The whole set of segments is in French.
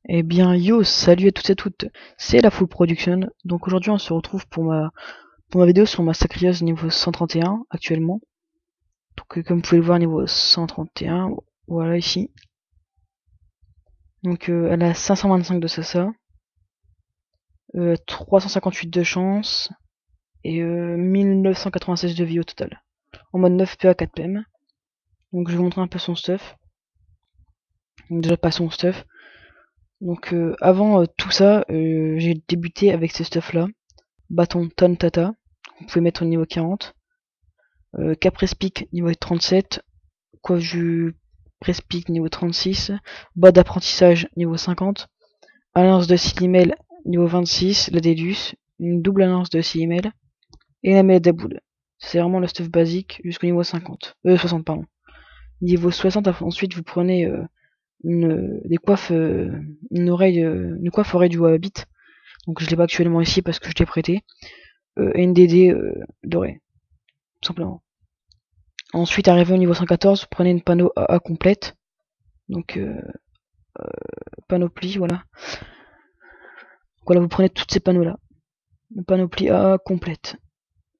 Eh bien yo, salut à toutes et à toutes, c'est la Full Production. Donc aujourd'hui on se retrouve pour ma vidéo sur ma sacrieuse niveau 131 actuellement. Donc comme vous pouvez le voir niveau 131, voilà ici. Donc elle a 525 de Sasa, 358 de chance et 1996 de vie au total. En mode 9 PA 4 PM. Donc je vais vous montrer un peu son stuff. Donc déjà pas son stuff. Donc avant tout ça, j'ai débuté avec ce stuff là. Bâton Ton Tata, vous pouvez mettre au niveau 40. Caprespic niveau 37, coiffe du Prespic niveau 36, bas d'apprentissage niveau 50, alliance de Silimel niveau 26, la Délus, une double alliance de Silimel, et la mêlée d'Aboud. C'est vraiment le stuff basique jusqu'au niveau 50. 60 pardon. Niveau 60, ensuite vous prenez des coiffes, une coiffe oreille du Wabit. Donc je l'ai pas actuellement ici parce que je l'ai prêté. Et une DD dorée, tout simplement. Ensuite, arrivé au niveau 114, vous prenez une panneau AA complète. Donc, panoplie, voilà. Voilà, vous prenez toutes ces panneaux-là. Une panoplie AA complète.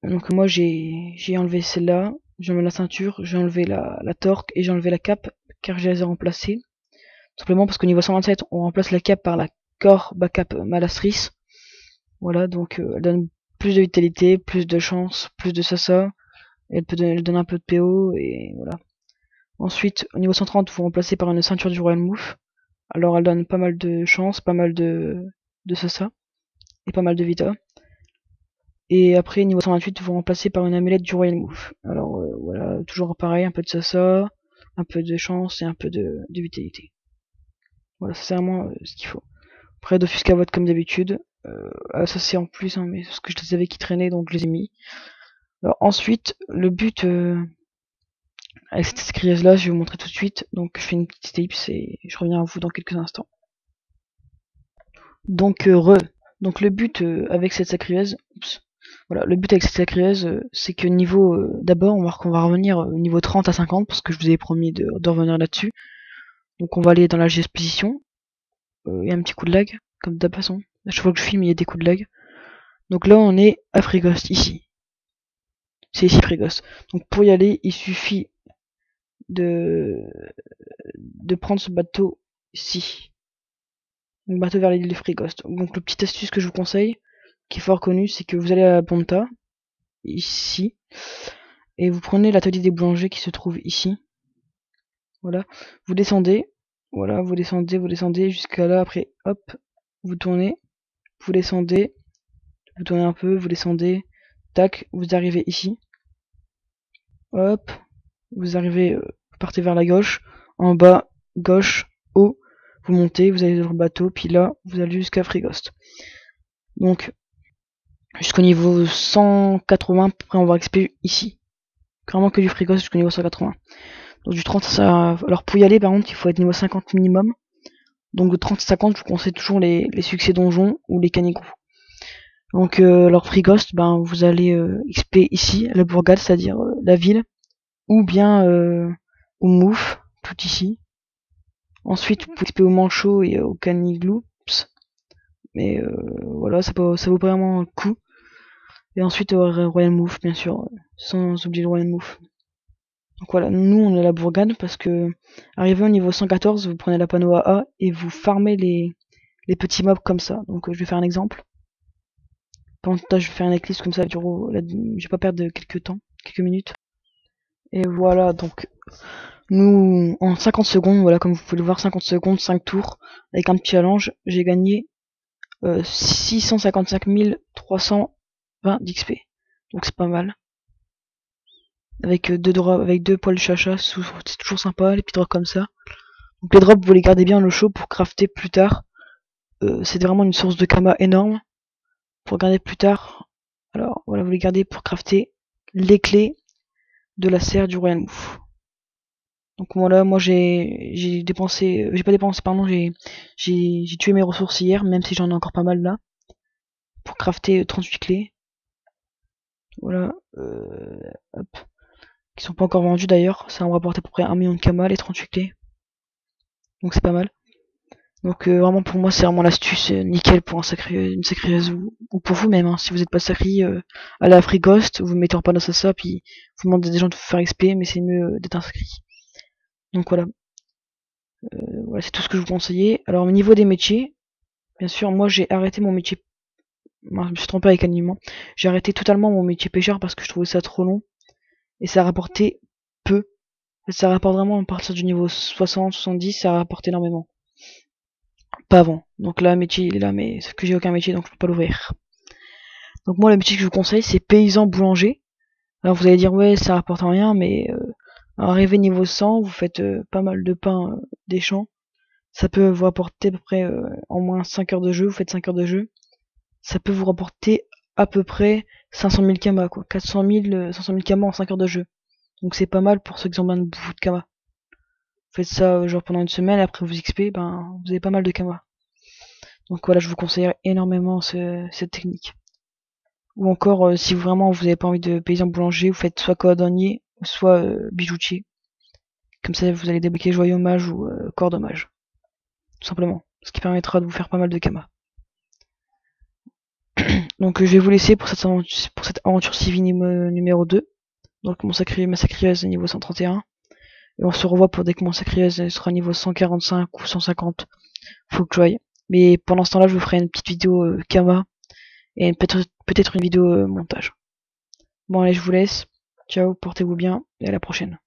Donc, moi, j'ai enlevé celle-là. J'ai enlevé la ceinture, j'ai enlevé la torque et j'ai enlevé la cape car je les ai remplacées. Simplement parce qu'au niveau 127, on remplace la cape par la Core Backup Malastris. Voilà, donc elle donne plus de vitalité, plus de chance, plus de sasa. Elle donne un peu de PO et voilà. Ensuite, au niveau 130, vous remplacez par une ceinture du Royal Move. Alors elle donne pas mal de chance, pas mal de sasa et pas mal de vita. Et après, niveau 128, vous remplacez par une amulette du Royal Move. Alors voilà, toujours pareil, un peu de sasa, un peu de chance et un peu de vitalité. Voilà, c'est vraiment ce qu'il faut. Après, d'offusca vote comme d'habitude. Ça c'est en plus, hein, mais parce que je les avais qui traînaient, donc je les ai mis. Alors ensuite, le but avec cette scrieuse là, je vais vous montrer tout de suite. Donc je fais une petite ellipse et je reviens à vous dans quelques instants. Donc donc le but avec cette sacrieuse, voilà, le but avec cette sacrieuse, c'est que niveau d'abord on va revenir au niveau 30 à 50 parce que je vous avais promis de revenir là-dessus. Donc on va aller dans la GS position. Il y a un petit coup de lag, comme de toute façon. À chaque fois que je filme, il y a des coups de lag. Donc là on est à Frigost ici. C'est ici Frigost. Donc pour y aller, il suffit de de prendre ce bateau ici. Donc bateau vers l'île de Frigost. Donc le petit astuce que je vous conseille, qui est fort connu, c'est que vous allez à Ponta, ici, et vous prenez l'atelier des boulangers qui se trouve ici. Voilà, vous descendez, voilà, vous descendez jusqu'à là, après, hop, vous tournez, vous descendez, vous tournez un peu, vous descendez, tac, vous arrivez ici, hop, vous arrivez, vous partez vers la gauche, en bas, gauche, haut, vous montez, vous allez dans le bateau, puis là, vous allez jusqu'à Frigost. Donc, jusqu'au niveau 180, après on va XP ici. Clairement que du Frigost jusqu'au niveau 180. Donc du 30 ça. Alors pour y aller par contre il faut être niveau 50 minimum. Donc de 30 à 50 je vous conseille toujours les succès donjons ou les canigrous. Donc alors Frigost, ben vous allez XP ici, à la bourgade, c'est-à-dire la ville, ou bien au Mouf, tout ici. Ensuite vous pouvez XP au Manchot et au Caniglou. Mais voilà, ça vaut vraiment le coup. Et ensuite au Royal Mouf, bien sûr, sans oublier le Royal Mouf. Donc voilà, nous on est à la bourgade parce que arrivé au niveau 114, vous prenez la panneau AA et vous farmez les petits mobs comme ça. Donc je vais faire un exemple. Pendant ce temps, je vais faire un éclipse comme ça, je vais pas perdre quelques temps, quelques minutes. Et voilà, donc nous en 50 secondes, voilà comme vous pouvez le voir, 50 secondes, 5 tours, avec un petit challenge, j'ai gagné 655 320 d'XP. Donc c'est pas mal. Avec deux drops, avec deux poils chacha, c'est toujours sympa, les petits drops comme ça. Donc les drops, vous les gardez bien au chaud pour crafter plus tard. C'est vraiment une source de kama énorme. Pour garder plus tard. Alors voilà, vous les gardez pour crafter les clés de la serre du Royal Move. Donc voilà, moi j'ai dépensé, j'ai pas dépensé, pardon, j'ai tué mes ressources hier, même si j'en ai encore pas mal là, pour crafter 38 clés. Voilà, hop, qui sont pas encore vendus d'ailleurs. Ça me rapporte à peu près 1 million de kama les 38 clés. Donc c'est pas mal. Donc vraiment pour moi c'est vraiment l'astuce nickel pour une sacrieuse ou pour vous même, hein. Si vous n'êtes pas sacri, allez à Free Ghost, vous mettez en panneau ça, puis vous demandez à des gens de vous faire XP, mais c'est mieux d'être inscrit. Donc voilà, voilà c'est tout ce que je vous conseillais. Alors au niveau des métiers, bien sûr moi j'ai arrêté mon métier, moi, je me suis trompé avec alignement, j'ai arrêté totalement mon métier pêcheur parce que je trouvais ça trop long et ça rapportait peu. Ça rapporte vraiment à partir du niveau 60-70, ça rapporte énormément. Pas avant. Donc là, le métier, il est là, mais sauf que j'ai aucun métier, donc je peux pas l'ouvrir. Donc moi, le métier que je vous conseille, c'est paysan boulanger. Alors vous allez dire, ouais, ça rapporte rien, mais arrivé niveau 100, vous faites pas mal de pain des champs. Ça peut vous rapporter à peu près en moins 5 heures de jeu, vous faites 5 heures de jeu. Ça peut vous rapporter à peu près 500 000 kamas, quoi. 400 000, 500 000 kamas en 5 heures de jeu. Donc c'est pas mal pour ceux qui ont besoin de beaucoup de kamas. Vous faites ça genre pendant une semaine, après vous XP, ben vous avez pas mal de kamas. Donc voilà, je vous conseille énormément cette technique. Ou encore, si vraiment vous n'avez pas envie de paysan boulanger, vous faites soit cordonnier, soit bijoutier. Comme ça, vous allez débloquer joyau mage ou corde mage. Tout simplement. Ce qui permettra de vous faire pas mal de kamas. Donc je vais vous laisser pour cette aventure civile numéro 2. Donc ma sacrieuse niveau 131. Et on se revoit pour dès que mon sacrieuse sera niveau 145 ou 150. Faut que je joue. Mais pendant ce temps-là, je vous ferai une petite vidéo Kama et peut-être une vidéo montage. Bon allez, je vous laisse. Ciao, portez-vous bien et à la prochaine.